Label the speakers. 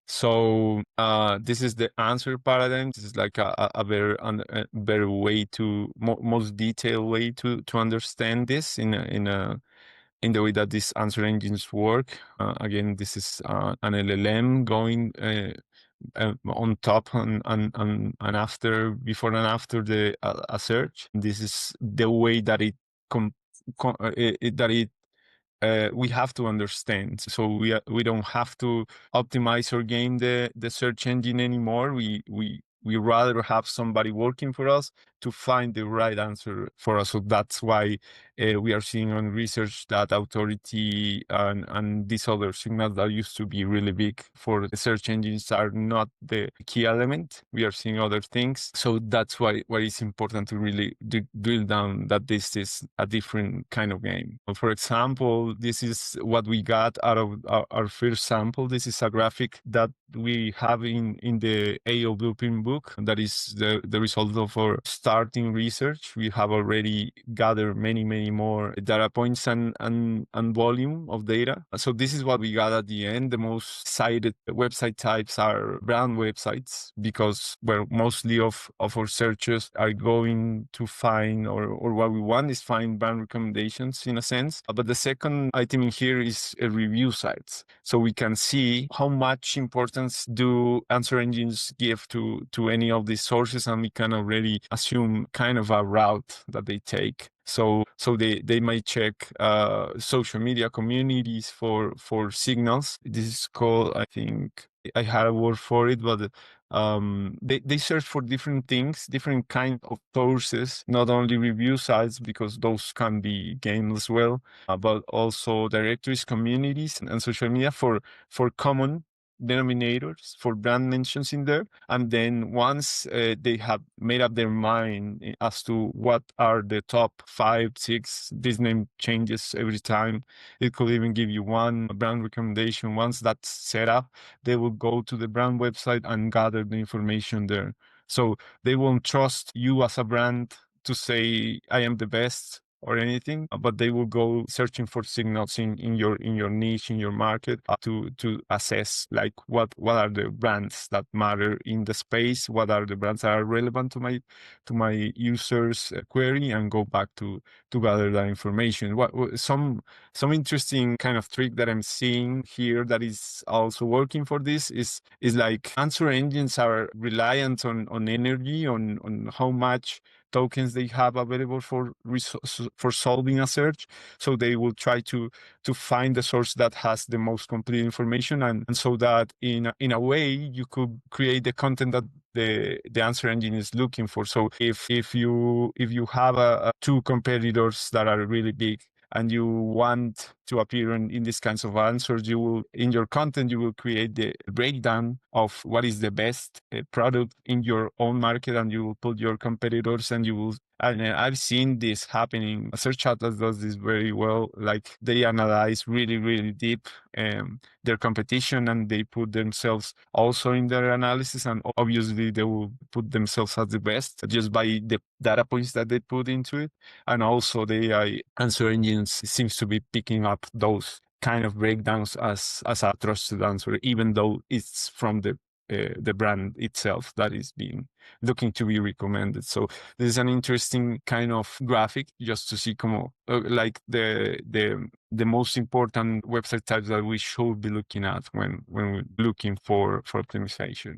Speaker 1: So this is the answer paradigm. This is like a better way to most detailed way to understand this in the way that these answer engines work. Again, this is an LLM going on top and after, before and after the a search. This is the way that we have to understand. So we don't have to optimize or game the search engine anymore. We rather have somebody working for us to find the right answer for us. So that's why we are seeing on research that authority and these other signals that used to be really big for the search engines are not the key element. We are seeing other things. So that's why it's important to really drill down that this is a different kind of game. For example, this is what we got out of our first sample. This is a graphic that we have in the AEO blueprint book. That is the result of our starting research. We have already gathered many more data points and volume of data. So this is what we got at the end. The most cited website types are brand websites, because mostly of our searches are going to find, or what we want is find brand recommendations in a sense. But the second item in here is review sites. So we can see how much importance do answer engines give to any of these sources, and we can already assume kind of a route that they take. So they might check social media communities for signals. This is called, I think I had a word for it, but they search for different things, different kind of sources, not only review sites, because those can be gamed as well, but also directories, communities, and social media for common denominators, for brand mentions in there. And then once they have made up their mind as to what are the top 5, 6, this name changes every time. It could even give you one brand recommendation. Once that's set up, they will go to the brand website and gather the information there. So they won't trust you as a brand to say, I am the best or anything, but they will go searching for signals in your niche, in your market, to assess like what are the brands that matter in the space, what are the brands that are relevant to my users query, and go back to gather that information. Some interesting kind of trick that I'm seeing here that is also working for this is like answer engines are reliant on energy, on how much tokens they have available for solving a search. So they will try to find the source that has the most complete information, and so that in a way you could create the content that the answer engine is looking for. So if you have two competitors that are really big, and you want to appear in these kinds of answers, you will, in your content, you will create the breakdown of what is the best product in your own market, and you will put your competitors, and you will. And I've seen this happening. Search Atlas does this very well. Like, they analyze really deep their competition, and they put themselves also in their analysis, and obviously they will put themselves as the best just by the data points that they put into it. And also the AI answer engines seems to be picking up those kind of breakdowns as a trusted answer, even though it's from the brand itself that is being looking to be recommended. So this is an interesting kind of graphic just to see like the most important website types that we should be looking at when we're looking for optimization.